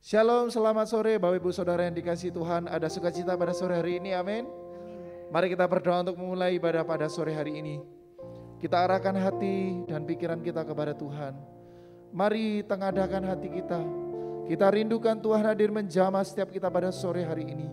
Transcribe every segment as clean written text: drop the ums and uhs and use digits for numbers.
Shalom, selamat sore Bapak Ibu Saudara yang dikasihi Tuhan. Ada sukacita pada sore hari ini, amin. Mari kita berdoa untuk memulai ibadah pada sore hari ini. Kita arahkan hati dan pikiran kita kepada Tuhan. Mari tengadakan hati kita. Kita rindukan Tuhan hadir menjamah setiap kita pada sore hari ini.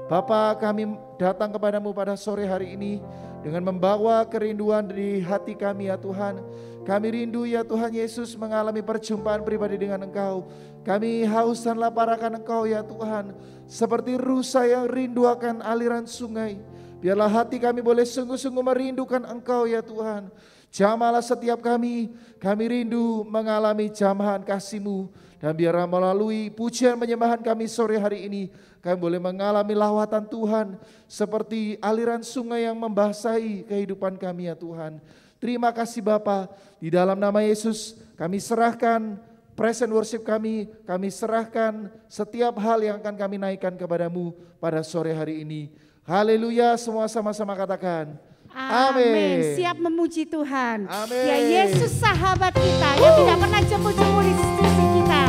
Bapa, kami datang kepadamu pada sore hari ini dengan membawa kerinduan di hati kami ya Tuhan. Kami rindu ya Tuhan Yesus mengalami perjumpaan pribadi dengan Engkau. Kami haus dan lapar akan Engkau ya Tuhan. Seperti rusa yang rindu akan aliran sungai. Biarlah hati kami boleh sungguh-sungguh merindukan Engkau ya Tuhan. Jamahlah setiap kami rindu mengalami jamahan kasih-Mu. Dan biarlah melalui pujian penyembahan kami sore hari ini, kami boleh mengalami lawatan Tuhan seperti aliran sungai yang membasahi kehidupan kami ya Tuhan. Terima kasih Bapa, di dalam nama Yesus kami serahkan present worship kami serahkan setiap hal yang akan kami naikkan kepadamu pada sore hari ini. Haleluya, semua sama-sama katakan. Amin. Siap memuji Tuhan. Amin. Ya Yesus sahabat kita yang tidak pernah jemu-jemu di sisi kita.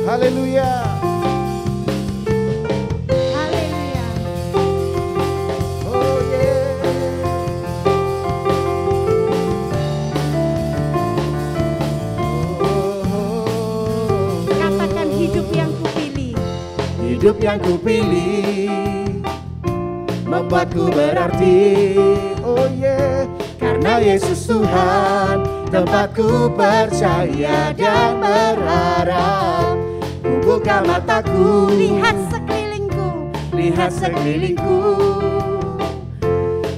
Haleluya. Haleluya. Oh yeah. Katakan hidup yang kupilih. Hidup yang kupilih membuatku berarti. Oh yeah. Karena Yesus Tuhan, tempatku percaya dan berharap. Ku buka mataku, Lihat sekelilingku. lihat sekelilingku.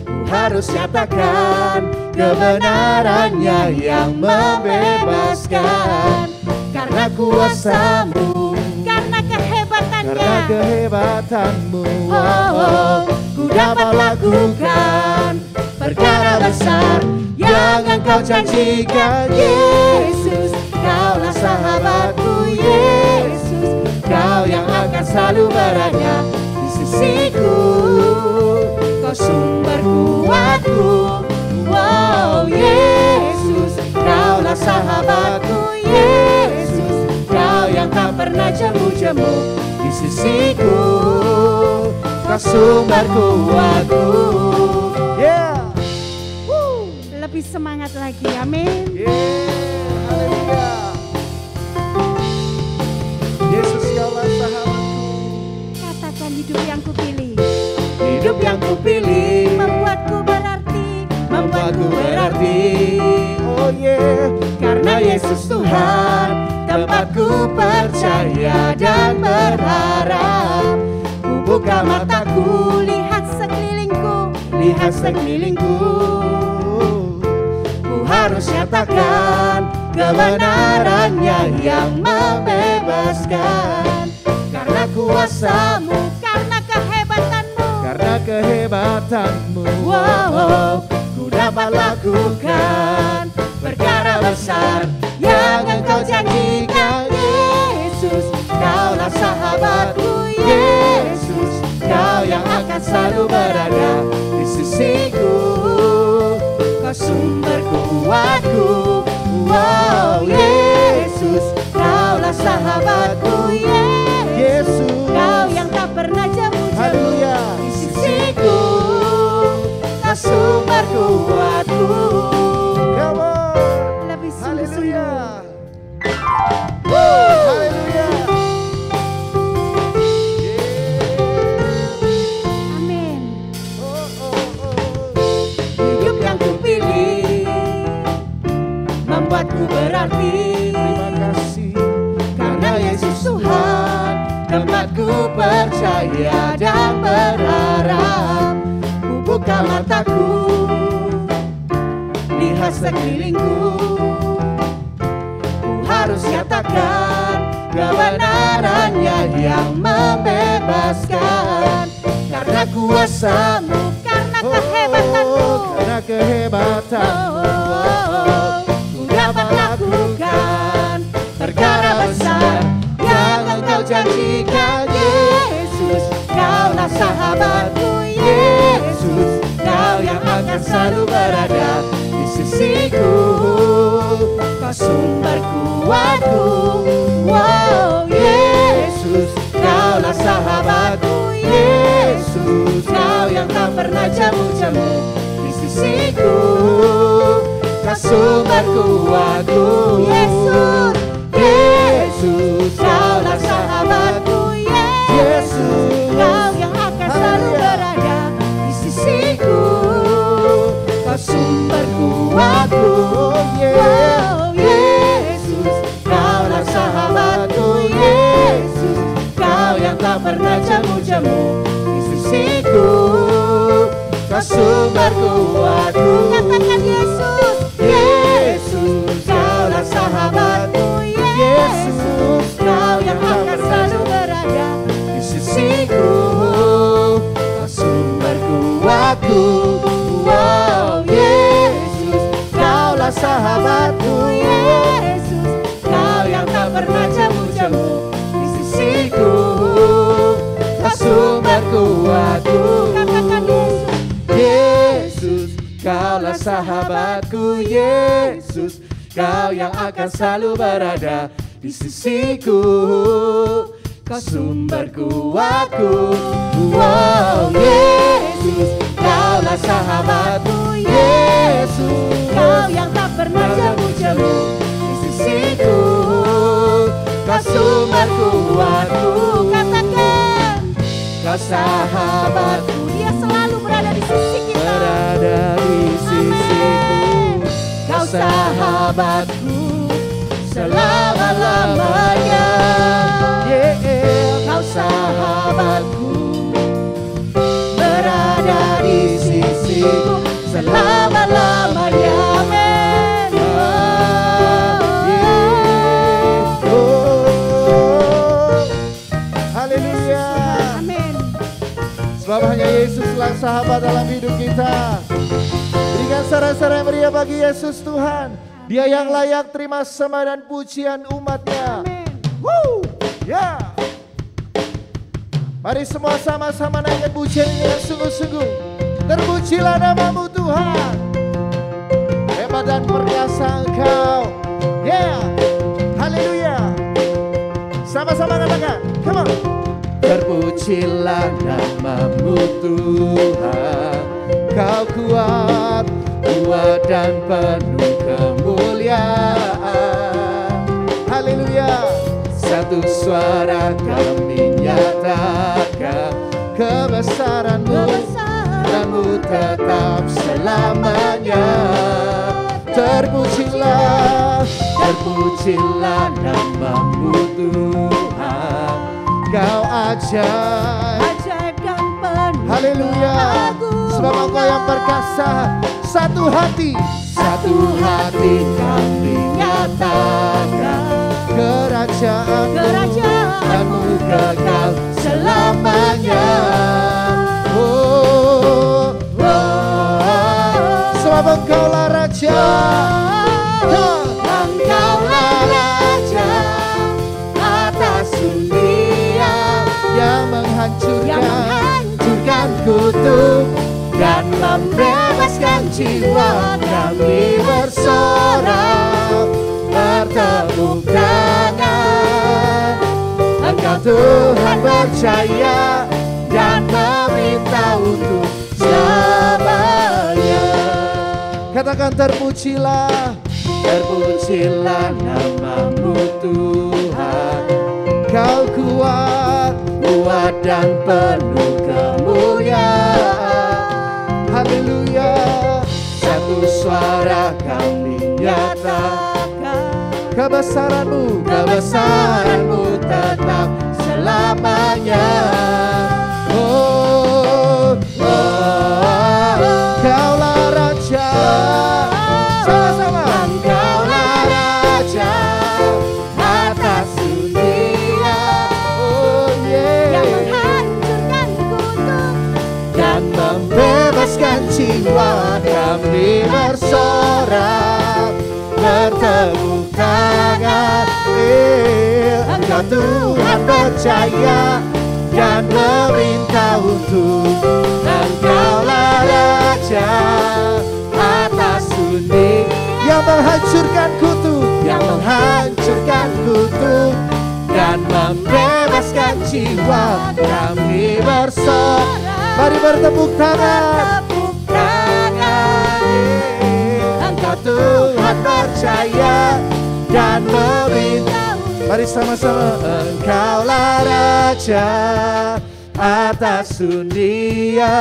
Ku harus nyatakan kebenarannya yang membebaskan. Karena kuasa-Mu, Karena kehebatannya. karena kehebatanmu, Ku dapat lakukan perkara besar yang Engkau janjikan. Yesus, Kaulah sahabatku. Yesus, Kau yang akan selalu berada di sisiku. Kau sumber kuatku. Wow, Yesus, Kaulah sahabatku. Yesus, Kau yang tak pernah jemu-jemu di sisiku. Kau sumber kuatku. Yeah. Lebih semangat lagi, amin. Haleluya. Yesus, Kaulah sahabatku. Katakan hidup yang kupilih. Hidup yang kupilih Membuatku berarti. membuatku berarti. Oh yeah. Karena Yesus Tuhan, tempatku percaya dan berharap. Ku buka mataku, Lihat sekelilingku. lihat sekelilingku. Ku harus nyatakan kebenarannya yang membebaskan. Karena kuasa-Mu, Karena kehebatanmu. karena kehebatanmu, Wow. ku dapat lakukan perkara besar yang Engkau janjikan. Yesus, Kaulah sahabatku. Yesus, Kau yang akan selalu berada di sisiku. Kau sumber kuatku. Wow, Yesus, Kaulah sahabatku. Yesus, Kau yang tak pernah jemu-jemu haleluya, di sisiku. Kau sumber kuatku. Come on. Lebih Haleluya. sungguh-sungguh. Haleluya. Amin. Hidup yang kupilih membuatku berarti. Terima kasih. Karena Yesus Tuhan, tempatku percaya dan berharap. Ku buka mataku, lihat sekelilingku. Ku harus nyatakan kebenarannya yang membebaskan. Karena kuasa-Mu, Karena kehebatanmu. karena kehebatanmu, ku dapat lakukan perkara besar yang Engkau janjikan. Yesus, Kaulah sahabatku. Yesus, Kau yang akan selalu berada di sisiku, Kau sumber kuatku. Wow, Yesus, Kaulah sahabatku. Yesus, Kau yang tak pernah jamu-jamu di sisiku, Kau sumber kuatku. Yesus, Yesus, Kaulah sahabatku. Yesus, Kau yang akan selalu berada di sisiku, Kau sumber kuatku. Wow, Yesus, Kaulah sahabatku. Yesus, Kau yang tak pernah jamu-jamu di sisiku, Kau sumber kuatku. Katakan Yesus, Yesus, Kaulah sahabatku. Yesus, Kau yang akan selalu berada di sisiku, Kau sumber kuatku. Wow, Yesus, Kaulah sahabatku. Yesus, Kau yang tak pernah jamu-jamu di sisiku, Kau sumber kuatku. katakan Yesus, Yesus, Kaulah sahabatku. Yesus, Kau yang akan selalu berada di sisiku, Kau sumber kuatku. Wow, Yesus, Kaulah sahabatku. Yesus, Kau yang tak pernah jamu-jamu di sisiku, Kau sumber kuatku. Katakan, Kau sahabatku, Dia selalu berada di sisi kita. berada di sisiku. Kau sahabatku selama-lamanya. Kau sahabatku, berada di sisiku selama-lamanya. Amin. Haleluya. Amin. Sebab hanya Yesuslah sahabat dalam hidup kita. Berikan saran-saran yang meriah bagi Yesus Tuhan. Dia yang layak terima sembah dan pujian umatnya. Amin. Woo! Ya. Mari semua sama-sama naikkan pujian ini dengan sungguh-sungguh. Terpujilah namamu Tuhan. Hebat dan perkasa Engkau. Ya. Haleluya. Sama-sama katakan. Come on. Terpujilah namamu Tuhan. Kau kuat, kuat dan penuh kemuliaan. Haleluya. Satu suara kami nyatakan kebesaran-Mu, dan-Mu tetap selamanya. Terpujilah, terpujilah namamu Tuhan. Kau ajaib, Ajaib dan penuh haleluya. Sebab Engkau yang perkasa. Satu hati kami nyatakan kerajaan-Mu kekal selamanya. Oh, sebab Engkaulah Raja, Engkaulah Raja atas dunia yang menghancurkan kutuk dan membebaskan jiwa. Kami bersorak bertepuk tangan. Engkau Tuhan percaya dan meminta untuk selamanya. Katakan terpujilah, terpujilah namamu Tuhan. Kau kuat, kuat dan penuh kemuliaan. Haleluya. Satu suara kami nyatakan kebesaran-Mu, kebesaran-Mu tetap selamanya. Oh, Kaulah Raja, sama-sama. Engkaulah Raja atas dunia. Oh yeah. yang menghancurkan kutuk Dan membebaskan jiwa. Kami bersorak bertepuk tangan. Engkau Tuhan percaya dan meminta untuk. Engkaulah Raja atas dunia. menghancurkan kutuk, yang menghancurkan kutuk dan membebaskan jiwa. Kami bersorak, mari bertepuk tangan. Engkau Tuhan percaya dan meminta. Mari sama-sama. Engkaulah Raja atas dunia,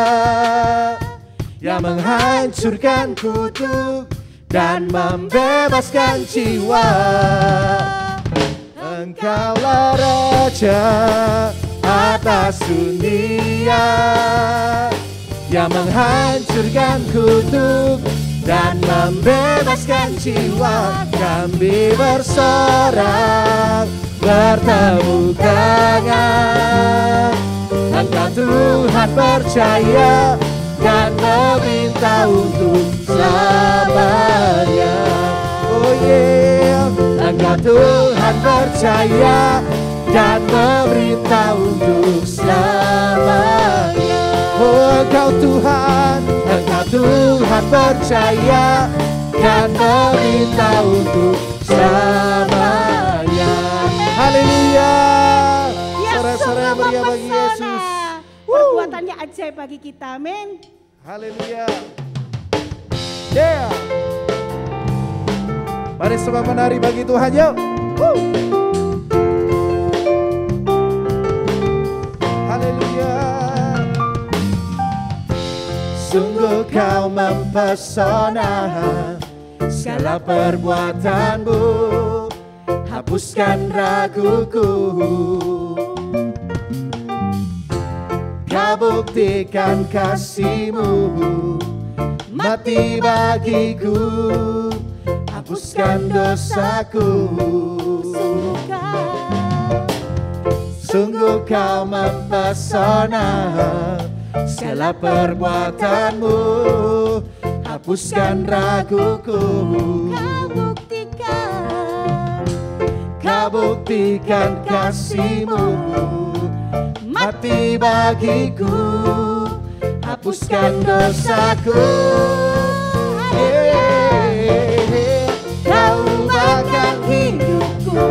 yang menghancurkan kutuk dan membebaskan jiwa. Engkaulah Raja atas dunia, yang menghancurkan kutuk dan membebaskan jiwa. Kami bersorak, bertepuk tangan. Engkau Tuhan percaya dan meminta untuk selamanya. Oh yeah, Engkau Tuhan percaya dan meminta untuk selamanya. Oh Engkau Tuhan percaya dan meminta untuk selamanya. Haleluya. Sorak-sorak meriah bagi Yesus. Perbuatannya ajaib bagi kita, amin. Haleluya. Yeah. Mari semua menari bagi Tuhan, yuk. Haleluya. Sungguh kau mempesona, segala perbuatanmu hapuskan raguku. Kau buktikan kasih-Mu, mati bagiku, hapuskan dosaku. Sungguh kau mempesona, segala perbuatanmu hapuskan raguku. Kau buktikan kasih-Mu, mati bagiku, hapuskan dosaku. Kau ubahkan hidupku,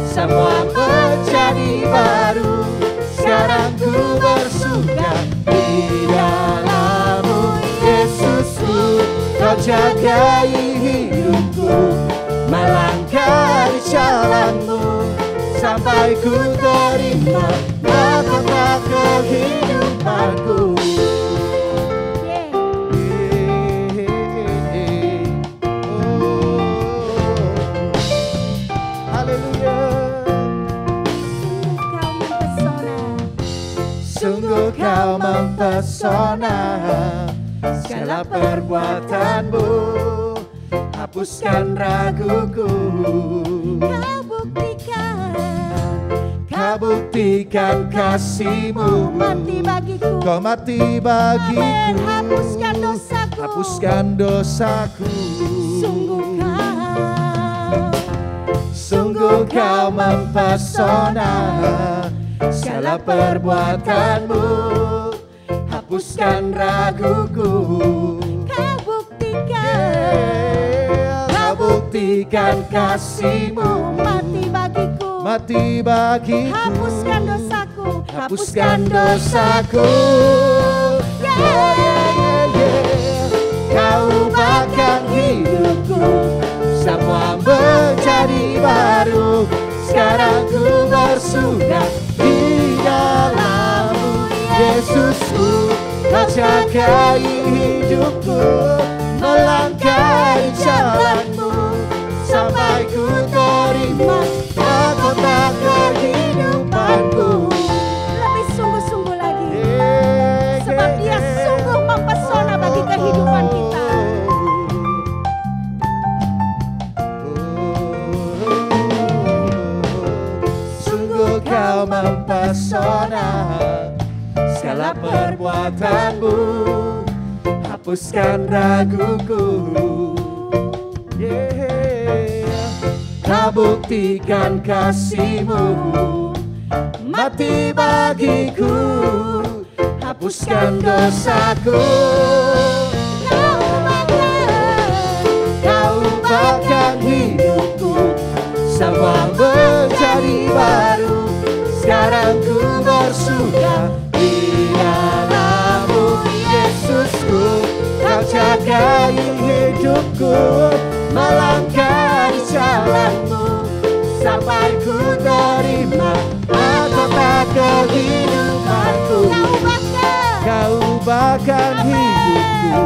semua menjadi baru. Sekarang ku bersuka di dalam-Mu, Yesusku. Kau jagai hidupku, melangkah di jalan-Mu, sampai ku terima mahkota kehidupanku. Haleluya. Sungguh kau mempesona, segala perbuatanmu hapuskan raguku. Kau buktikan kasih-Mu, mati bagiku. Kau mati bagiku, hapuskan dosaku. Hapuskan dosaku. Sungguh kau mempesona, segala perbuatanmu hapuskan raguku. Kau buktikan kasih-Mu, mati bagiku, hapuskan dosaku. Hapuskan dosaku. Kau ubahkan hidupku, semua menjadi baru. Sekarang ku bersuka di dalam-Mu, Yesusku. Kau jagai hidupku, melangkah di jalan-Mu, sampai ku terima mahkota kehidupanku. Lebih sungguh-sungguh lagi, sebab Dia sungguh mempesona bagi kehidupan kita. Sungguh kau mempesona, segala perbuatanmu hapuskan raguku. Kau buktikan kasih-Mu, mati bagiku, hapuskan dosaku. Kau ubahkan semua menjadi baru. Sekarang ku bersuka di dalam-Mu, Yesusku. Kau jagai hidupku, melangkah di jalan-Mu, sampai ku terima mahkota kehidupanku. Kau ubahkan hidupku,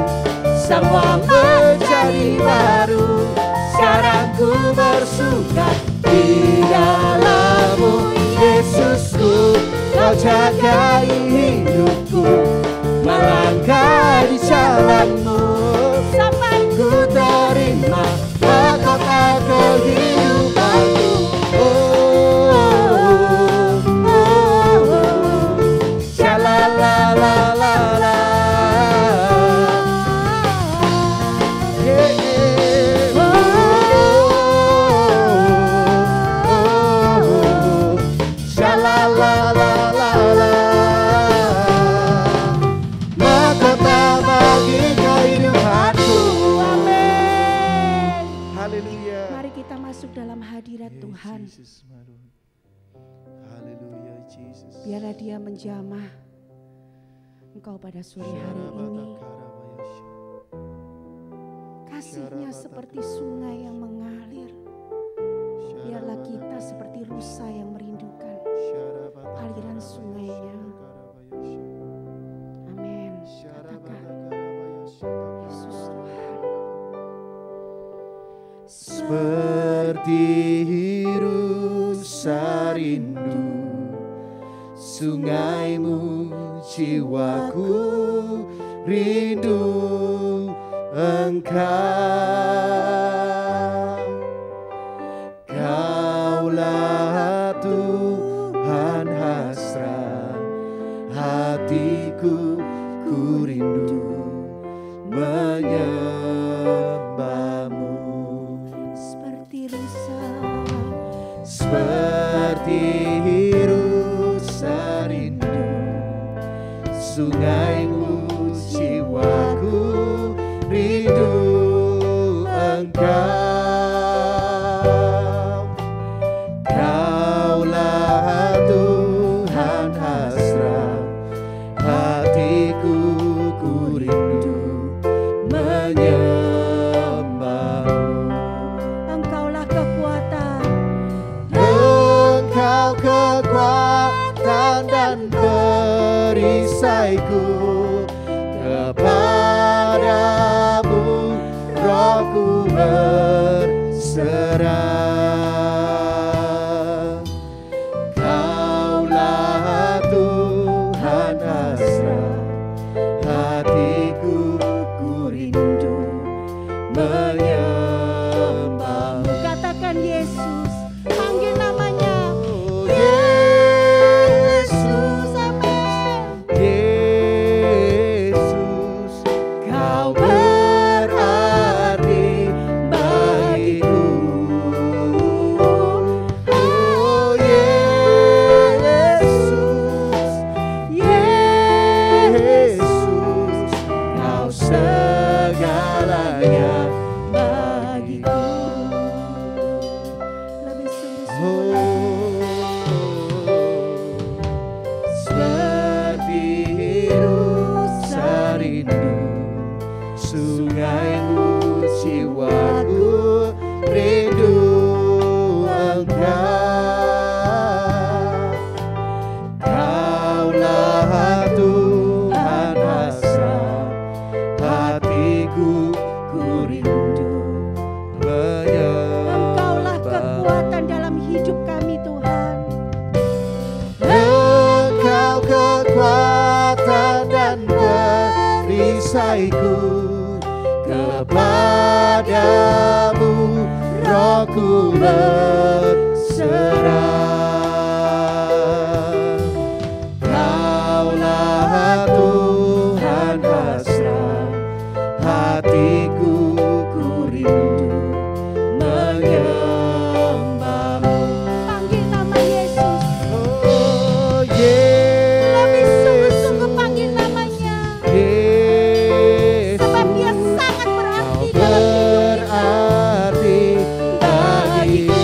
semua menjadi baru. Sekarang ku bersuka di dalam-Mu, Yesusku. Kau jagai hidupku, melangkah di jalan-Mu, sampai ku terima mahkota kehidupanku. Tuhan, biarlah Dia menjamah Engkau pada sore hari ini. Kasih-Nya seperti sungai yang mengalir. Biarlah kita seperti rusa yang merindukan aliran sungai-Nya. Amin. Katakan, Yesus Tuhan. Seperti rusa rindu sungai-Mu, jiwaku rindu Engkau. Kaulah Tuhan hasrat hatiku, ku rindu menyembah-Mu. Seperti rusa rindu sungai-Mu, jiwaku rindu Engkau. Kaulah Tuhan hasrat hatiku, ku rindu menyembah-Mu. Engkaulah kekuatan, Engkau kekuatan dan perisaiku. Kepadamu rohku berserah. Kaulah Tuhan hasrat hatiku, ku rindu menyembah-Mu. katakan Yesus, panggil namanya. Yesus, Amin. Yesus, Kau berarti bagiku. Oh Yesus, Yesus, Kau segalanya bagiku. Lebih sungguh-sungguh Seperti rusa rindu sungai-Mu, jiwaku rindu Engkau. Kaulah Tuhan hasrat hatiku, ku rindu Engkaulah menyembah-Mu. kekuatan dalam hidup kami Tuhan. Engkau kekuatan dan perisaiku. Kepadamu rohku berserah. Kaulah Tuhan hasrat hatiku, ku rindu menyembah-Mu. Panggil nama Yesus. Oh Lebih Yesus, sungguh-sungguh panggil namanya. Yesus, Sebab Dia sangat berarti Kau dalam hidup kita. berarti bagiku.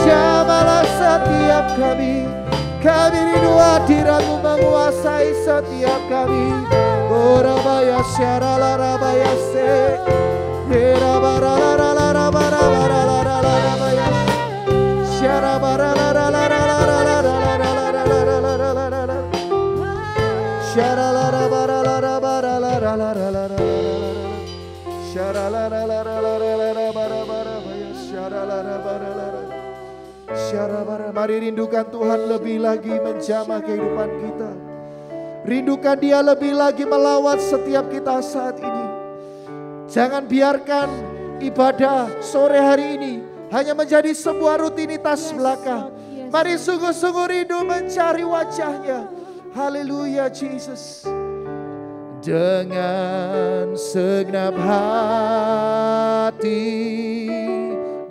Jamalah setiap kami. Kami rindu hadirat-Mu menguasai setiap kami. Orabaya syarala rabaya se. Mari rindukan Tuhan lebih lagi menjamah kehidupan kita. Rindukan Dia lebih lagi melawat setiap kita saat ini. Jangan biarkan ibadah sore hari ini hanya menjadi sebuah rutinitas belaka. Mari sungguh-sungguh rindu mencari wajah-Nya. Haleluya Jesus. Dengan segenap hati,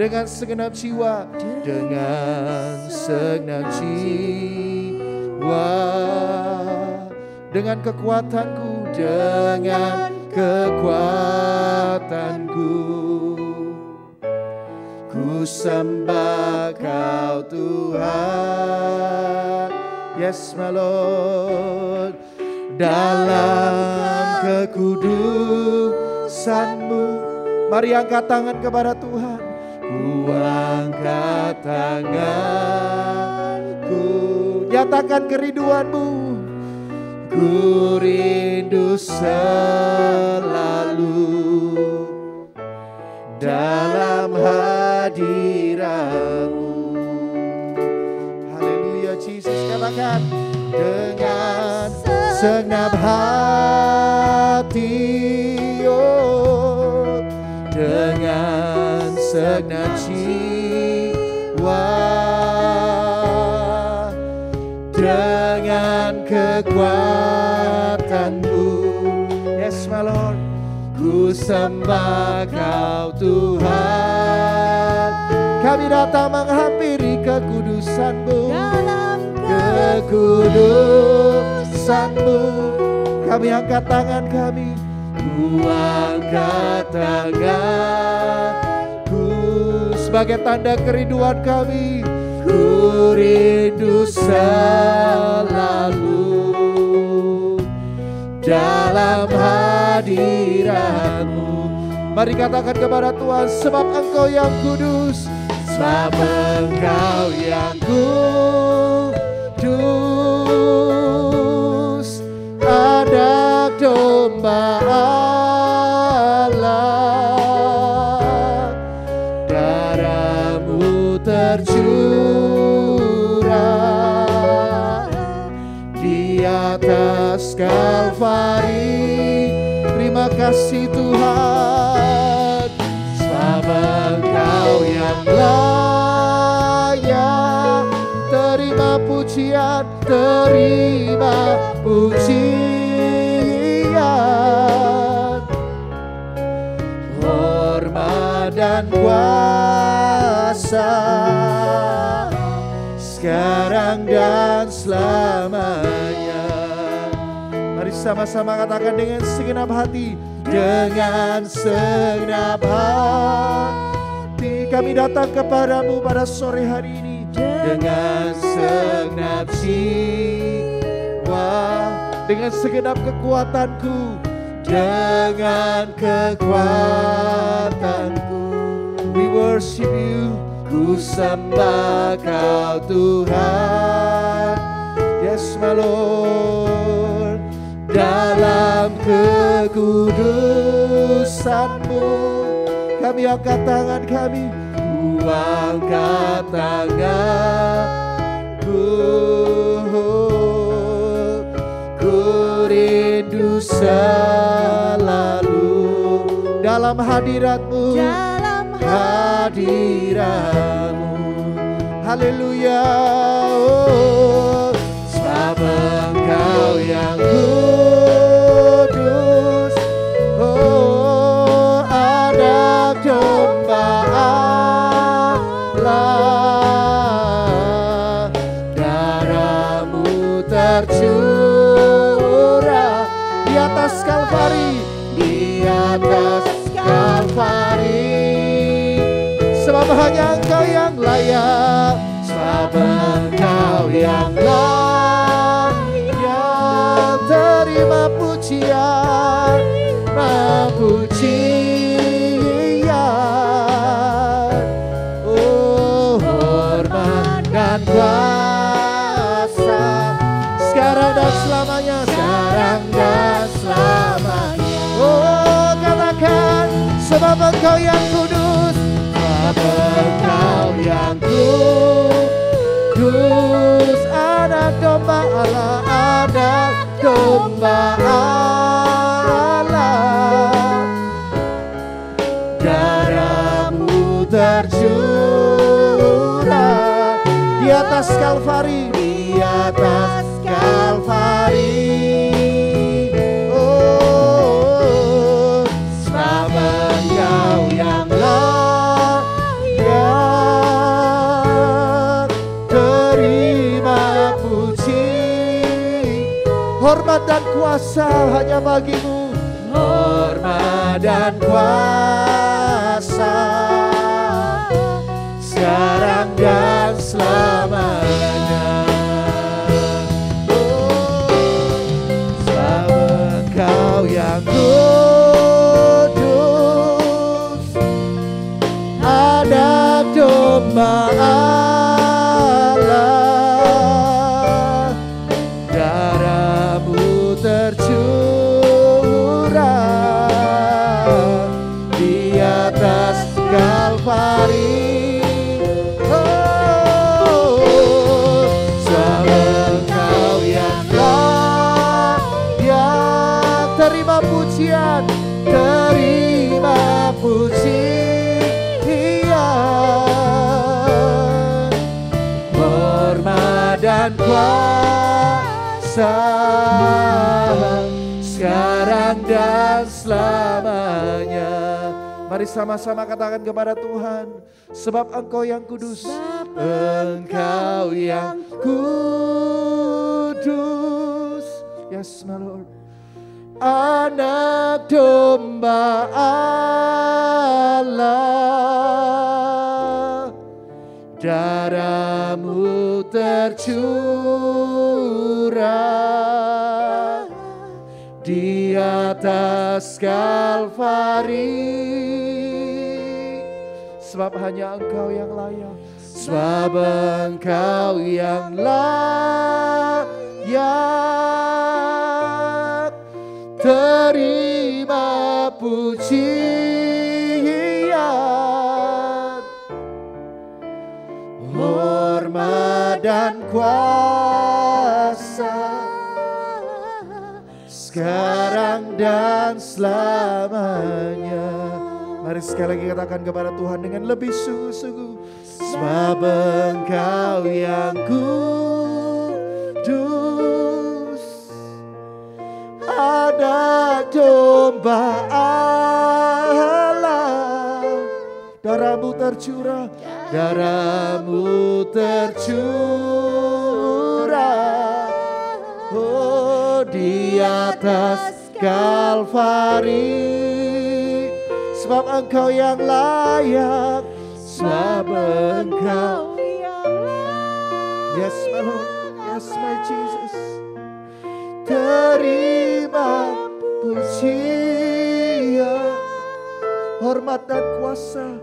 dengan segenap jiwa, dengan segenap jiwa, dengan kekuatanku, dengan kekuatanku, ku sembah Kau Tuhan. Yes my Lord. Dalam kekudusan-Mu. Mari angkat tangan kepada Tuhan. Ku angkat tanganku, nyatakan kerinduan-Mu. Ku rindu selalu dalam hadirat-Mu. Haleluya Jesus, katakan. Dengan segenap hati, oh, dengan segenap jiwa, dengan kekuatan-Mu. Yes my Lord. Ku sembah Kau Tuhan. Kami datang menghampiri kekudusan-Mu. Kekudusan-Mu. Kami angkat tangan kami. Ku angkat tanganku sebagai tanda kerinduan kami. Ku rindu selalu dalam hadirat-Mu. Mari katakan kepada Tuhan, sebab Engkau yang kudus, sebab Engkau yang kudus, anak domba Allah, darah-Mu tercurah di atas Kalvari. Terima kasih Tuhan, sebab Engkau yang layak terima pujian, terima pujian, hormat dan kuasa sekarang dan selamanya. Mari sama-sama katakan dengan segenap hati. Dengan segenap hati kami datang kepadamu pada sore hari ini. Dengan segenap jiwa, dengan segenap kekuatanku, dengan kekuatanku, we worship you. Ku sembah Kau Tuhan. Yes my Lord. Dalam kekudusan-Mu kami angkat tangan kami. Ku angkat tanganku, ku rindu selalu dalam hadirat-Mu, hadirat-Mu. Haleluya. Oh, sebab Engkau yang kudus, oh anak domba Allah, darah-Mu tercurah di atas Kalvari, di atas Kalvari. Sebab hanya Engkau yang layak, sebab Engkau yang layak terima pujian, pujian, oh hormat dan kuasa sekarang dan selamanya, sekarang dan selamanya. Oh katakan, sebab Engkau yang kudus, sebab Engkau yang kudus, anak domba Allah, anak domba Allah, darah-Mu tercurah di atas Kalvari, di atas Kalvari. Oh, sebab Engkau yang layak terima puji, hormat dan kuasa hanya bagi-Mu, hormat dan kuasa atas Kalvari. Sebab Engkau yang layak, terima pujian, terima pujian, hormat dan kuasa sekarang dan selamanya. Mari sama-sama katakan kepada Tuhan, sebab Engkau yang kudus, Engkau yang kudus. Yes, my Lord. Anak domba Allah, darah-Mu tercurah di atas Kalvari. Sebab hanya Engkau yang layak, sebab Engkau yang layak, terima pujian, hormat dan kuasa sekarang dan selamanya. Mari sekali lagi katakan kepada Tuhan dengan lebih sungguh-sungguh, sebab Engkau yang kudus, anak domba Allah, darah-Mu tercurah, darah-Mu tercurah, oh di atas Kalvari. Sebab Engkau yang layak, sebab Engkau yang layak. Yes, my Lord, yes, my Jesus. Terima pujian, hormat dan kuasa,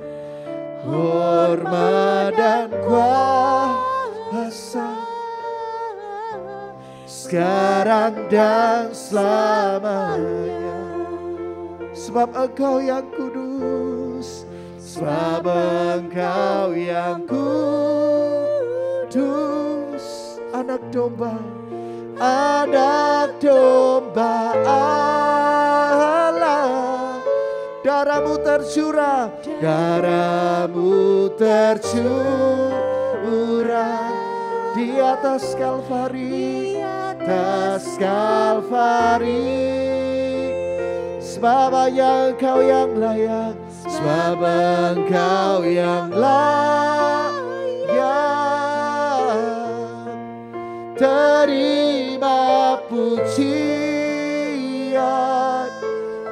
hormat dan kuasa sekarang dan selamanya. Sebab Engkau yang kudus, sebab Engkau yang kudus, anak domba Allah, darah-Mu tercurah, darah-Mu tercurah di atas Kalvari, atas Kalvari. Sebab hanya Engkau yang layak, sebab Engkau yang layak, terima pujian,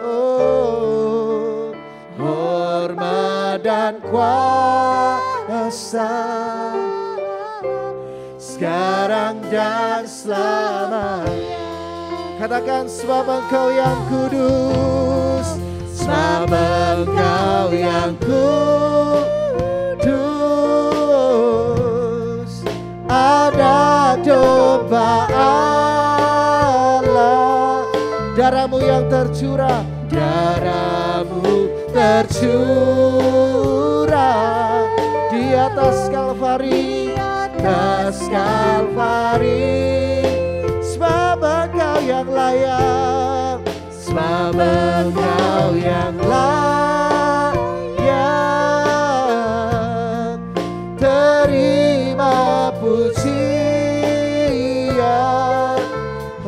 oh hormat dan kuasa sekarang dan selamanya. Katakan, sebab Engkau yang kudus, sebab Engkau yang kudus, anak domba Allah, darah-Mu yang tercurah, darah-Mu tercurah di atas Kalvari, atas Kalvari. Sebab Engkau yang layak, sebab Engkau yang layak, terima pujian,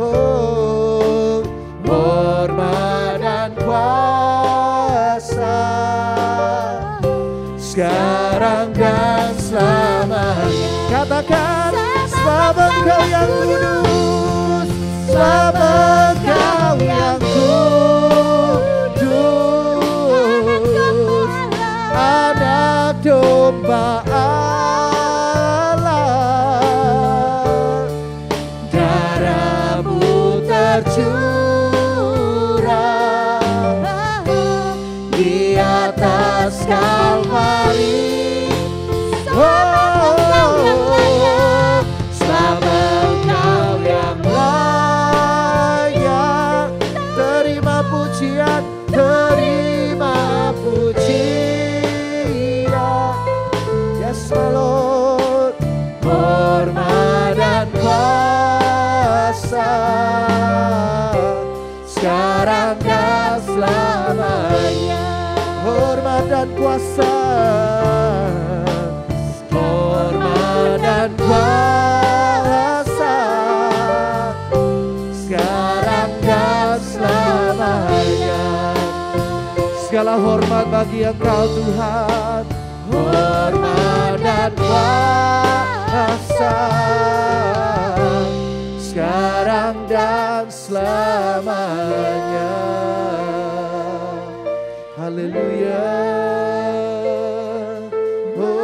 oh hormat dan kuasa sekarang dan selamanya. Katakan, sebab Engkau yang kudus, sebab Engkau yang kudus, anak domba Allah, darah-Mu tercurah di atas Kalvari. Sebab Engkau yang layak, terima pujian, terima pujian. dan kuasa, hormat dan kuasa, sekarang dan selamanya. Segala hormat bagi Engkau Tuhan, hormat dan kuasa, sekarang dan selamanya. Haleluya. Oh,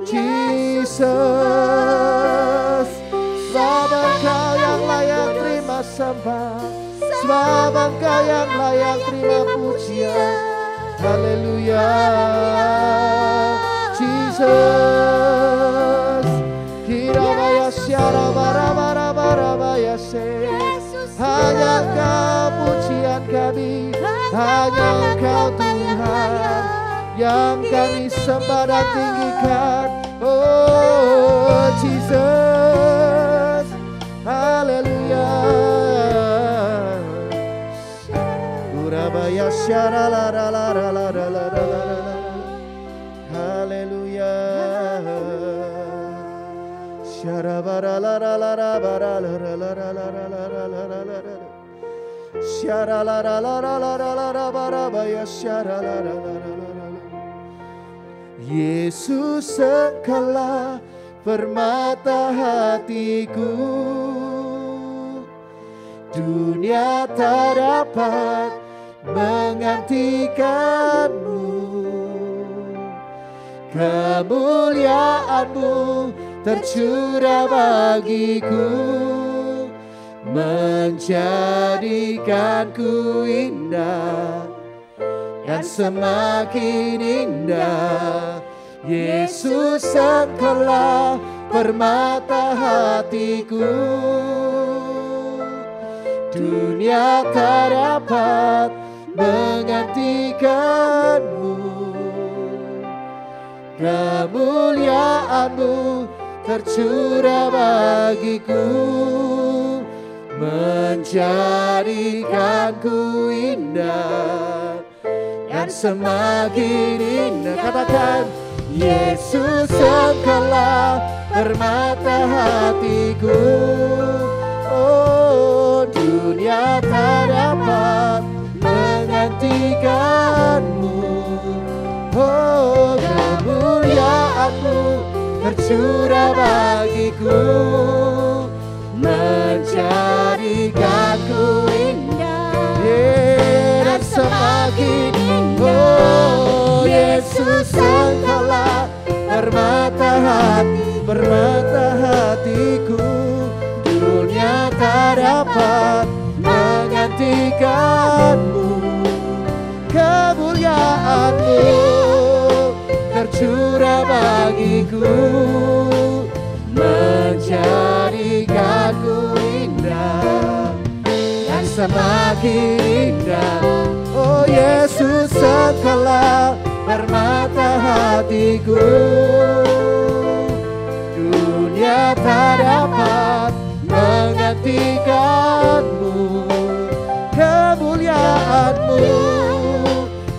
Jesus, sebab Engkau yang layak terima sembah, sebab Engkau yang layak terima pujian. Haleluya. Jesus, kirabaya syara bara bara se. Hanya Engkau pujian kami, hanya Engkau Tuhan yang kami sembah dan tinggikan. Oh Jesus, haleluya. Urabaya syara la la la la la la la la la. Haleluya. Syara bara la la la la bara la la la la la la la la la la. Syara la la la la la la la la bara baya syara la la la la la. Yesus Engkaulah permata hatiku, dunia tak dapat menggantikanmu. Kemuliaan-Mu tercurah bagiku, menjadikanku indah dan semakin indah. Yesus Engkaulah permata hatiku, dunia tak dapat menggantikanmu. Kemuliaan-Mu tercurah bagiku, menjadikanku indah dan semakin indah. Katakan, Yesus Engkaulah permata hatiku. Oh, dunia tak dapat menggantikanmu. Oh, kemuliaan-Mu tercurah bagiku, menjadikanku indah dan semakin indah. Oh, Yesus Engkaulah permata hatiku, dunia tak dapat menggantikanmu. Kemuliaan-Mu tercurah bagiku, menjadikanku indah dan semakin indah. Oh, Yesus Engkaulah permata hatiku, dunia tak dapat menggantikanmu. Kemuliaan-Mu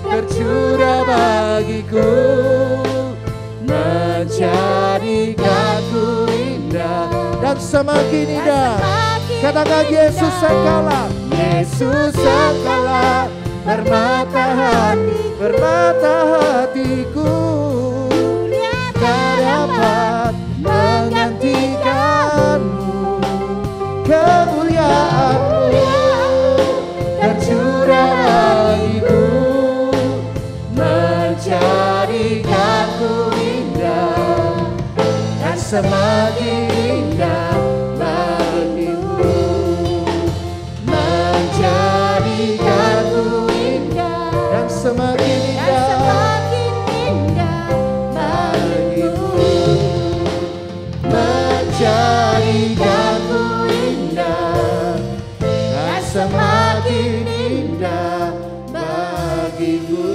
tercurah bagiku, menjadikanku indah dan semakin indah. Katakan, Yesus Engkaulah, Yesus Engkaulah permata hatiku, tak dapat menggantikanmu. Kemuliaan-Mu tercurah bagiku, menjadikanku indah dan semakin indah bagimu. Menjadikanku indah dan semakin indah bagimu. Menjadikanku indah dan semakin indah bagimu.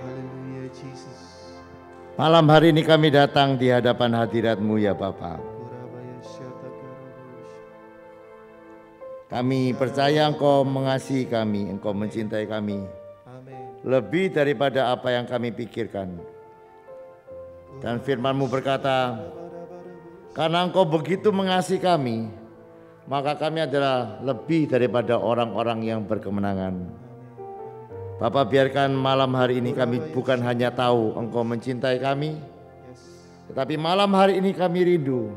Haleluya, Jesus. Malam hari ini kami datang di hadapan hadirat-Mu ya Bapa. Kami percaya Engkau mengasihi kami, Engkau mencintai kami. Amin. Lebih daripada apa yang kami pikirkan. Dan firman-Mu berkata, karena Engkau begitu mengasihi kami, maka kami adalah lebih daripada orang-orang yang berkemenangan. Bapa, biarkan malam hari ini kami bukan hanya tahu Engkau mencintai kami, tetapi malam hari ini kami rindu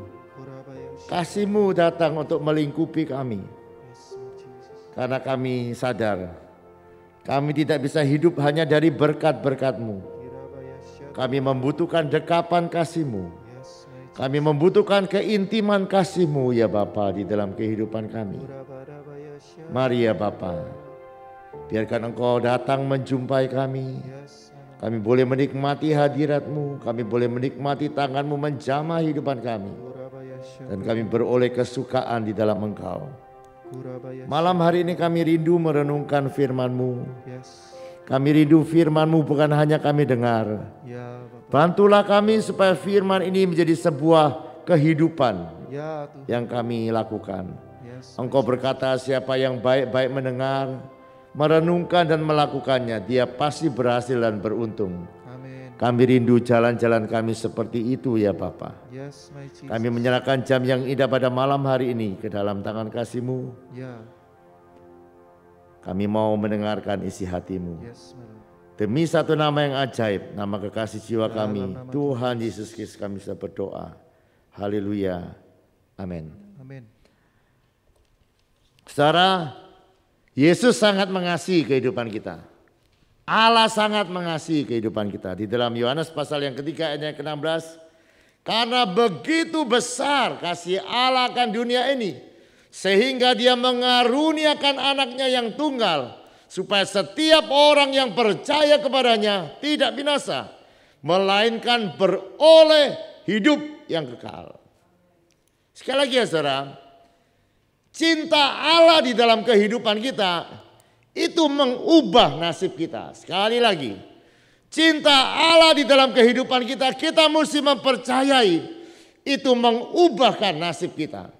kasih-Mu datang untuk melingkupi kami. Karena kami sadar kami tidak bisa hidup hanya dari berkat-berkat-Mu. Kami membutuhkan dekapan kasih-Mu. Kami membutuhkan keintiman kasih-Mu ya Bapa di dalam kehidupan kami. Mari ya Bapa, biarkan Engkau datang menjumpai kami. Kami boleh menikmati hadirat-Mu, kami boleh menikmati tangan-Mu menjamah hidupan kami. Dan kami beroleh kesukaan di dalam Engkau. Malam hari ini kami rindu merenungkan firman-Mu. Kami rindu firman-Mu bukan hanya kami dengar. Bantulah kami supaya firman ini menjadi sebuah kehidupan yang kami lakukan. Engkau berkata siapa yang baik-baik mendengar, merenungkan dan melakukannya, dia pasti berhasil dan beruntung. Kami rindu jalan-jalan kami seperti itu ya Bapa. Kami menyerahkan jam yang indah pada malam hari ini ke dalam tangan kasih-Mu. Kami mau mendengarkan isi hati-Mu. Demi satu nama yang ajaib, nama kekasih jiwa kami, Tuhan Yesus Kristus kami sudah berdoa. Haleluya. Amin. Saudara, Yesus sangat mengasihi kehidupan kita. Allah sangat mengasihi kehidupan kita. Di dalam Yohanes pasal yang ketiga ayat yang ke-16. Karena begitu besar kasih Allah akan dunia ini, sehingga dia mengaruniakan anaknya yang tunggal, supaya setiap orang yang percaya kepadanya tidak binasa, melainkan beroleh hidup yang kekal. Sekali lagi ya saudara, cinta Allah di dalam kehidupan kita itu mengubah nasib kita. Sekali lagi, cinta Allah di dalam kehidupan kita, kita mesti mempercayai itu mengubahkan nasib kita.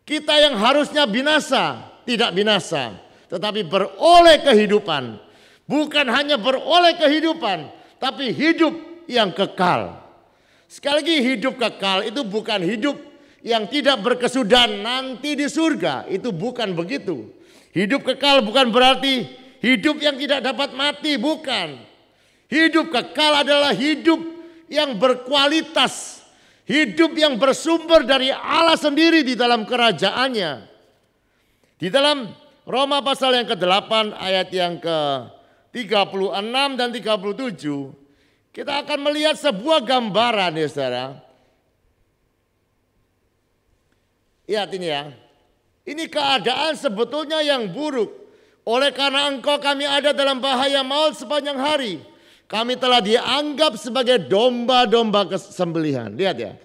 Kita yang harusnya binasa, tidak binasa, tetapi beroleh kehidupan. Bukan hanya beroleh kehidupan, tapi hidup yang kekal. Sekali lagi, hidup kekal itu bukan hidup yang tidak berkesudahan nanti di surga. Itu bukan begitu. Hidup kekal bukan berarti hidup yang tidak dapat mati, bukan. Hidup kekal adalah hidup yang berkualitas. Hidup yang bersumber dari Allah sendiri di dalam kerajaannya. Di dalam Roma pasal yang ke-8 ayat yang ke-36 dan 37. Kita akan melihat sebuah gambaran ya saudara. Lihat ini ya. Ini keadaan sebetulnya yang buruk. Oleh karena engkau kami ada dalam bahaya maut sepanjang hari. Kami telah dianggap sebagai domba-domba sembelihan. Lihat ya.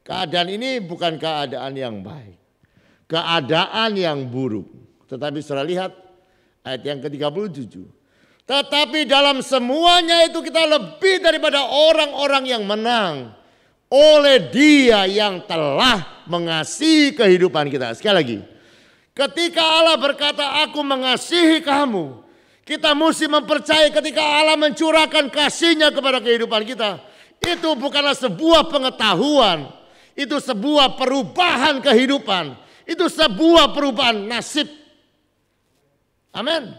Keadaan ini bukan keadaan yang baik. Keadaan yang buruk. Tetapi saudara lihat ayat yang ke-37. Tetapi dalam semuanya itu kita lebih daripada orang-orang yang menang. Oleh Dia yang telah mengasihi kehidupan kita. Sekali lagi. Ketika Allah berkata aku mengasihi kamu, kita mesti mempercayai ketika Allah mencurahkan kasih-Nya kepada kehidupan kita. Itu bukanlah sebuah pengetahuan, itu sebuah perubahan kehidupan, itu sebuah perubahan nasib. Amin.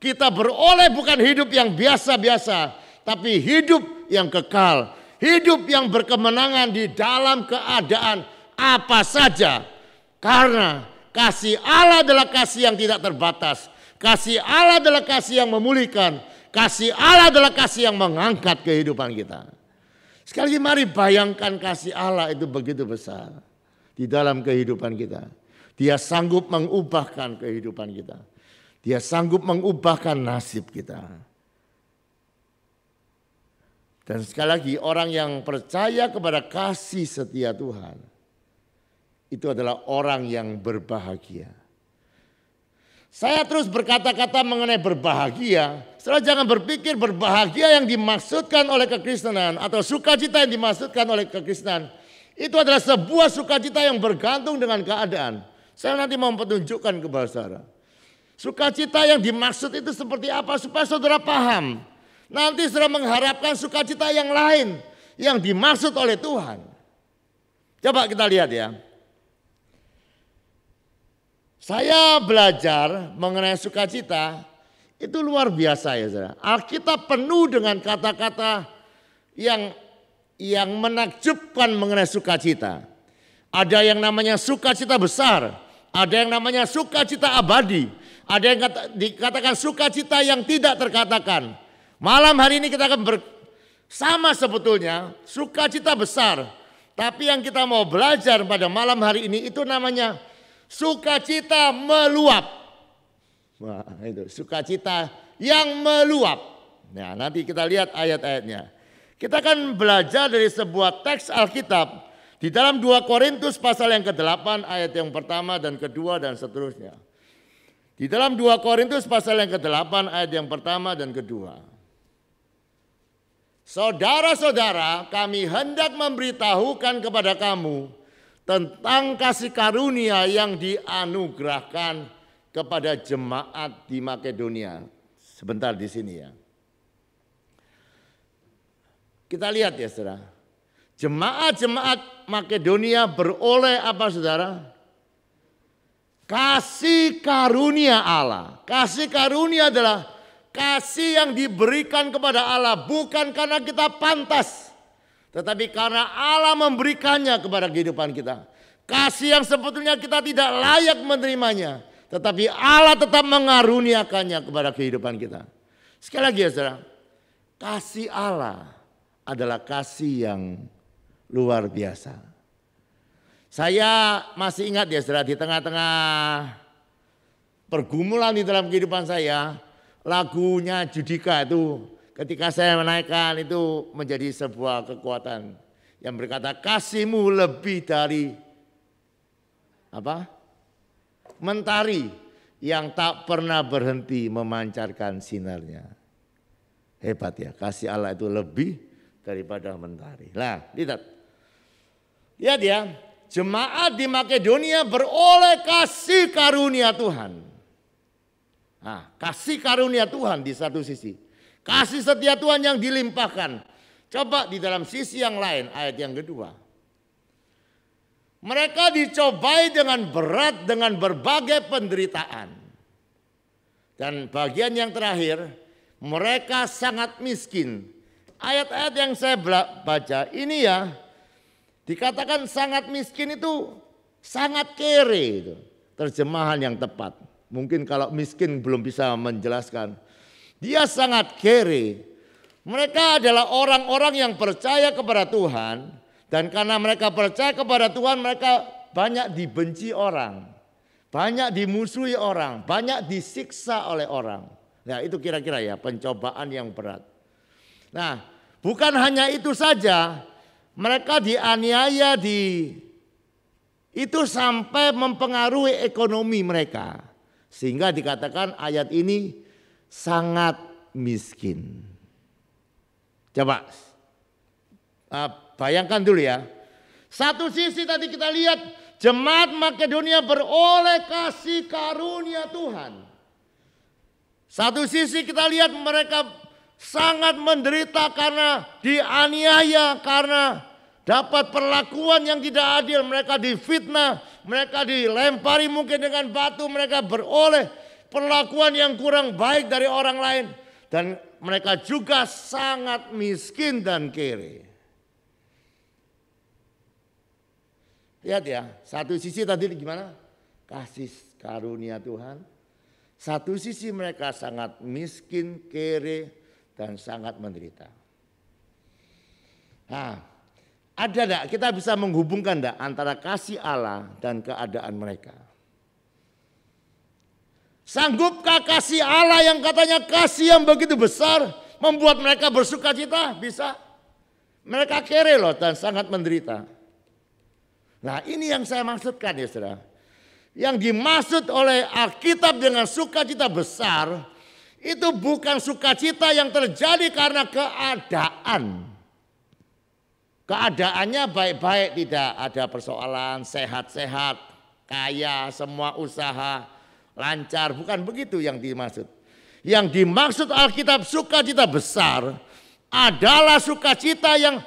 Kita beroleh bukan hidup yang biasa-biasa, tapi hidup yang kekal, hidup yang berkemenangan di dalam keadaan apa saja. Karena kasih Allah adalah kasih yang tidak terbatas. Kasih Allah adalah kasih yang memulihkan. Kasih Allah adalah kasih yang mengangkat kehidupan kita. Sekali lagi mari bayangkan kasih Allah itu begitu besar di dalam kehidupan kita. Dia sanggup mengubahkan kehidupan kita. Dia sanggup mengubahkan nasib kita. Dan sekali lagi orang yang percaya kepada kasih setia Tuhan, itu adalah orang yang berbahagia. Saya terus berkata-kata mengenai berbahagia. Saudara jangan berpikir berbahagia yang dimaksudkan oleh kekristenan atau sukacita yang dimaksudkan oleh kekristenan. Itu adalah sebuah sukacita yang bergantung dengan keadaan. Saya nanti mau menunjukkan kepada saudara. Sukacita yang dimaksud itu seperti apa supaya saudara paham. Nanti saudara mengharapkan sukacita yang lain yang dimaksud oleh Tuhan. Coba kita lihat ya. Saya belajar mengenai sukacita itu luar biasa ya saudara. Alkitab penuh dengan kata-kata yang menakjubkan mengenai sukacita. Ada yang namanya sukacita besar, ada yang namanya sukacita abadi, ada yang dikatakan sukacita yang tidak terkatakan. Malam hari ini kita akan bersama sebetulnya sukacita besar. Tapi yang kita mau belajar pada malam hari ini itu namanya sukacita meluap. Wah, itu sukacita yang meluap. Nah, nanti kita lihat ayat-ayatnya. Kita akan belajar dari sebuah teks Alkitab di dalam 2 Korintus pasal yang ke-8 ayat yang pertama dan kedua dan seterusnya. Di dalam 2 Korintus pasal yang ke-8 ayat yang pertama dan kedua. Saudara-saudara, kami hendak memberitahukan kepada kamu tentang kasih karunia yang dianugerahkan kepada jemaat di Makedonia. Sebentar di sini ya. Kita lihat ya saudara. Jemaat-jemaat Makedonia beroleh apa saudara? Kasih karunia Allah. Kasih karunia adalah kasih yang diberikan kepada Allah bukan karena kita pantas, tetapi karena Allah memberikannya kepada kehidupan kita. Kasih yang sebetulnya kita tidak layak menerimanya, tetapi Allah tetap mengaruniakannya kepada kehidupan kita. Sekali lagi ya saudara, kasih Allah adalah kasih yang luar biasa. Saya masih ingat ya saudara, di tengah-tengah pergumulan di dalam kehidupan saya, lagunya Judika itu ketika saya menaikkan itu menjadi sebuah kekuatan yang berkata kasihmu lebih dari apa? Mentari yang tak pernah berhenti memancarkan sinarnya. Hebat ya, kasih Allah itu lebih daripada mentari. Nah, lihat ya, jemaat di Makedonia beroleh kasih karunia Tuhan. Nah, kasih karunia Tuhan di satu sisi. Kasih setia Tuhan yang dilimpahkan. Coba di dalam sisi yang lain ayat yang kedua. Mereka dicobai dengan berat dengan berbagai penderitaan. Dan bagian yang terakhir, mereka sangat miskin. Ayat-ayat yang saya baca ini ya, dikatakan sangat miskin itu sangat kere itu. Terjemahan yang tepat. Mungkin kalau miskin belum bisa menjelaskan. Dia sangat kere. Mereka adalah orang-orang yang percaya kepada Tuhan. Dan karena mereka percaya kepada Tuhan, mereka banyak dibenci orang. Banyak dimusuhi orang. Banyak disiksa oleh orang. Nah itu kira-kira ya pencobaan yang berat. Nah bukan hanya itu saja. Mereka dianiaya itu sampai mempengaruhi ekonomi mereka. Sehingga dikatakan ayat ini sangat miskin. Coba bayangkan dulu ya. Satu sisi tadi kita lihat jemaat Makedonia beroleh kasih karunia Tuhan. Satu sisi kita lihat mereka sangat menderita karena dianiaya, karena dapat perlakuan yang tidak adil. Mereka difitnah, mereka dilempari mungkin dengan batu, mereka beroleh perlakuan yang kurang baik dari orang lain. Dan mereka juga sangat miskin dan kere. Lihat ya, satu sisi tadi gimana? Kasih karunia Tuhan. Satu sisi mereka sangat miskin, kere, dan sangat menderita. Nah, ada enggak kita bisa menghubungkan enggak antara kasih Allah dan keadaan mereka? Sanggupkah kasih Allah yang katanya kasih yang begitu besar membuat mereka bersukacita? Bisa. Mereka kere loh dan sangat menderita. Nah ini yang saya maksudkan ya saudara. Yang dimaksud oleh Alkitab dengan sukacita besar itu bukan sukacita yang terjadi karena keadaan. Keadaannya baik-baik, tidak ada persoalan, sehat-sehat. kaya, semua usaha lancar. Bukan begitu yang dimaksud. Yang dimaksud Alkitab sukacita besar adalah sukacita yang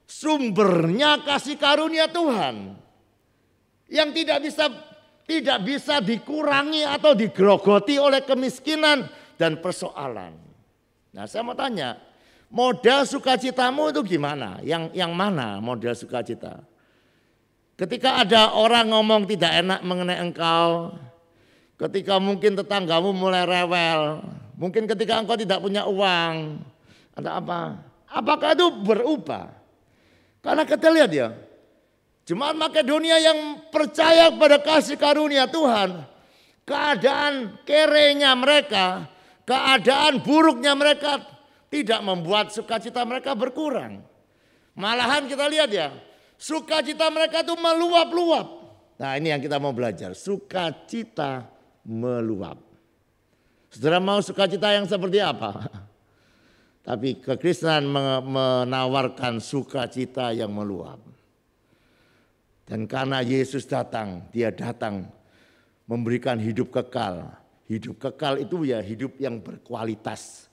sumbernya kasih karunia Tuhan. Yang tidak bisa dikurangi atau digerogoti oleh kemiskinan dan persoalan. Nah, saya mau tanya, model sukacitamu itu gimana? Yang mana model sukacita? Ketika ada orang ngomong tidak enak mengenai engkau, ketika mungkin tetanggamu mulai rewel, mungkin ketika engkau tidak punya uang, ada apa? Apakah itu berubah? Karena kita lihat ya, jemaat Makedonia yang percaya pada kasih karunia Tuhan, keadaan kerenya mereka, keadaan buruknya mereka tidak membuat sukacita mereka berkurang. Malahan kita lihat ya, sukacita mereka itu meluap-luap. Nah, ini yang kita mau belajar, sukacita meluap. Saudara mau sukacita yang seperti apa? Tapi kekristenan menawarkan sukacita yang meluap. Dan karena Yesus datang, dia datang memberikan hidup kekal. Hidup kekal itu ya hidup yang berkualitas.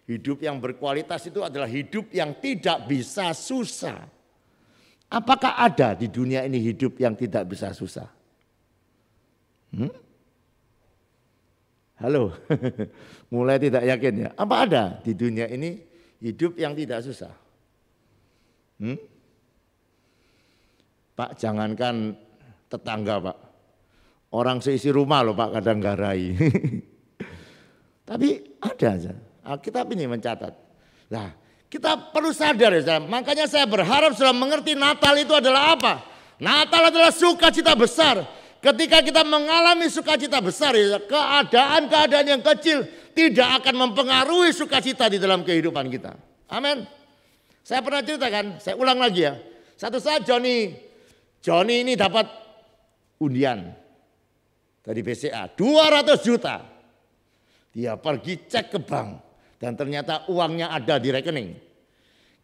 Hidup yang berkualitas itu adalah hidup yang tidak bisa susah. Apakah ada di dunia ini hidup yang tidak bisa susah? Halo, mulai tidak yakin ya. Apa ada di dunia ini hidup yang tidak susah? Pak, jangankan tetangga Pak. Orang seisi rumah loh Pak kadang garai. Tapi ada aja. Alkitab ini mencatat. Nah, kita perlu sadar ya. Makanya saya berharap sudah mengerti Natal itu adalah apa. Natal adalah sukacita besar. Ketika kita mengalami sukacita besar, ya, keadaan-keadaan yang kecil tidak akan mempengaruhi sukacita di dalam kehidupan kita. Amin. Saya pernah ceritakan, saya ulang lagi ya. Satu saat Johnny ini dapat undian dari BCA 200 juta. Dia pergi cek ke bank dan ternyata uangnya ada di rekening.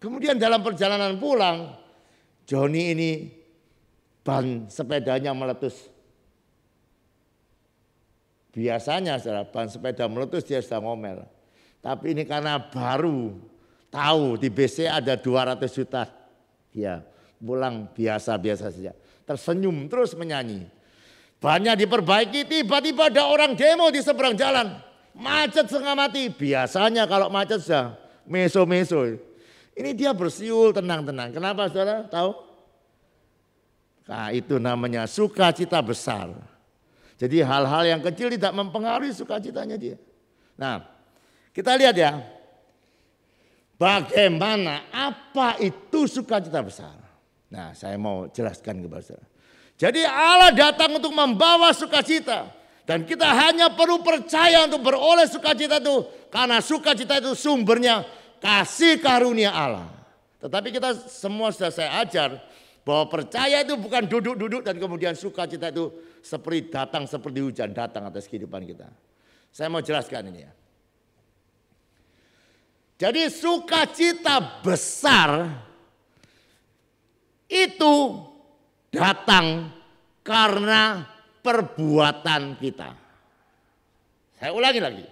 Kemudian dalam perjalanan pulang, Johnny ini ban sepedanya meletus. Biasanya ban sepeda meletus dia sudah ngomel. Tapi ini karena baru tahu di BC ada 200 juta. Dia pulang biasa-biasa saja. Tersenyum terus menyanyi. Bannya diperbaiki, tiba-tiba ada orang demo di seberang jalan. Macet setengah mati. Biasanya kalau macet sudah meso-meso. Ini dia bersiul tenang-tenang. Kenapa saudara? Tahu? Nah, itu namanya sukacita besar. Jadi hal-hal yang kecil tidak mempengaruhi sukacitanya dia. Nah, kita lihat ya. Bagaimana, apa itu sukacita besar? Nah, saya mau jelaskan kepada saudara. Jadi Allah datang untuk membawa sukacita. Dan kita hanya perlu percaya untuk beroleh sukacita itu. Karena sukacita itu sumbernya kasih karunia Allah. Tetapi kita semua sudah saya ajar bahwa percaya itu bukan duduk-duduk dan kemudian sukacita itu seperti datang seperti hujan datang atas kehidupan kita. Saya mau jelaskan ini ya. Jadi sukacita besar itu datang karena perbuatan kita. Saya ulangi lagi.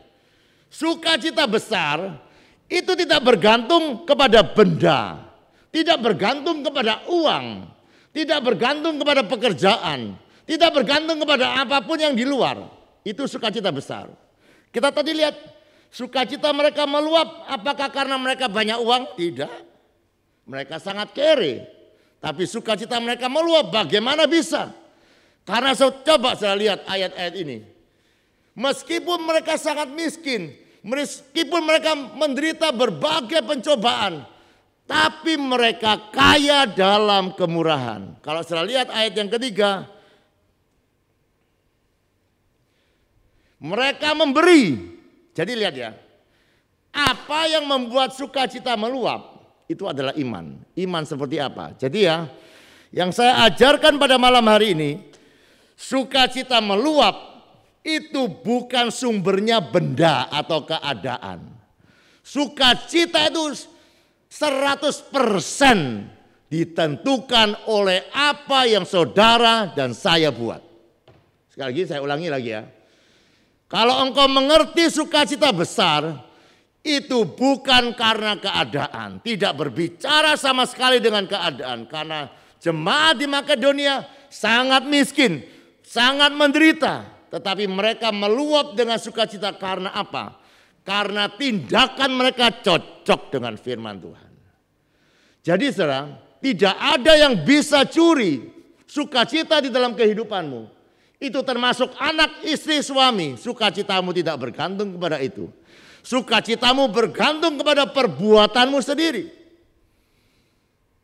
Sukacita besar itu tidak bergantung kepada benda, tidak bergantung kepada uang, tidak bergantung kepada pekerjaan, tidak bergantung kepada apapun yang di luar. Itu sukacita besar. Kita tadi lihat sukacita mereka meluap. Apakah karena mereka banyak uang? Tidak. Mereka sangat kere. Tapi sukacita mereka meluap. Bagaimana bisa? Karena coba saya lihat ayat-ayat ini. Meskipun mereka sangat miskin, meskipun mereka menderita berbagai pencobaan, tapi mereka kaya dalam kemurahan. Kalau saya lihat ayat yang ketiga, mereka memberi. Jadi lihat ya, apa yang membuat sukacita meluap itu adalah iman. Iman seperti apa? Jadi ya, yang saya ajarkan pada malam hari ini, sukacita meluap itu bukan sumbernya benda atau keadaan. Sukacita itu 100% ditentukan oleh apa yang saudara dan saya buat. Sekali lagi saya ulangi lagi ya. Kalau engkau mengerti sukacita besar, itu bukan karena keadaan. Tidak berbicara sama sekali dengan keadaan. Karena jemaat di Makedonia sangat miskin, sangat menderita. Tetapi mereka meluap dengan sukacita karena apa? Karena tindakan mereka cocok dengan firman Tuhan. Jadi saudara, tidak ada yang bisa curi sukacita di dalam kehidupanmu. Itu termasuk anak, istri, suami. Sukacitamu tidak bergantung kepada itu. Sukacitamu bergantung kepada perbuatanmu sendiri.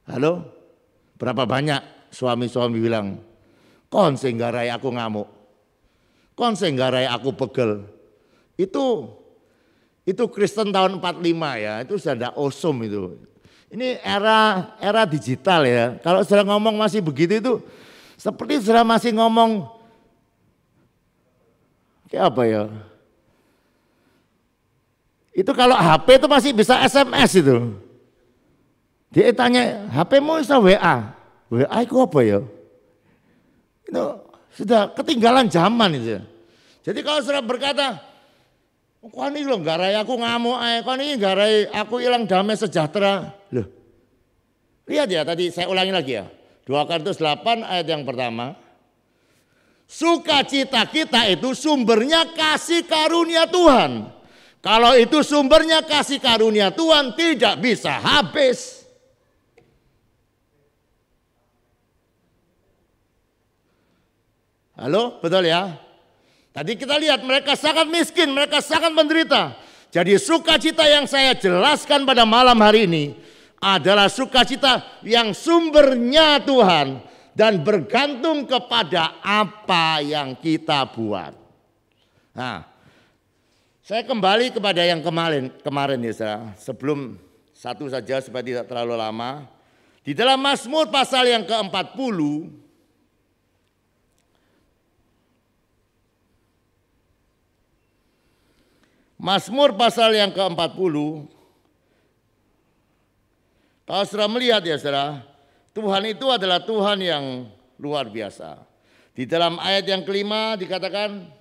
Halo? Berapa banyak suami-suami bilang, kon senggarai aku ngamuk. Kon senggarai aku pegel. Itu Kristen tahun 45 ya. Itu sudah awesome itu. Ini era digital ya. Kalau sudah ngomong masih begitu itu seperti sudah masih ngomong kayak apa ya? Itu kalau HP itu masih bisa SMS itu. Dia tanya, HP-mu bisa WA. WA itu apa ya? Itu sudah ketinggalan zaman itu. Jadi kalau sudah berkata, kok ini loh garai aku ngamuk, kok ini garai aku hilang damai sejahtera. Loh, lihat ya tadi saya ulangi lagi ya. 2 Korintus 8 ayat yang pertama. Sukacita kita itu sumbernya kasih karunia Tuhan. Kalau itu sumbernya kasih karunia Tuhan tidak bisa habis. Halo, betul ya? Tadi kita lihat mereka sangat miskin, mereka sangat menderita. Jadi sukacita yang saya jelaskan pada malam hari ini adalah sukacita yang sumbernya Tuhan. Dan bergantung kepada apa yang kita buat. Nah, saya kembali kepada yang kemarin ya saudara. Sebelum satu saja supaya tidak terlalu lama. Di dalam Mazmur pasal yang ke-40. Mazmur pasal yang ke-40. Kalau sudah melihat ya saudara. Tuhan itu adalah Tuhan yang luar biasa. Di dalam ayat yang kelima dikatakan,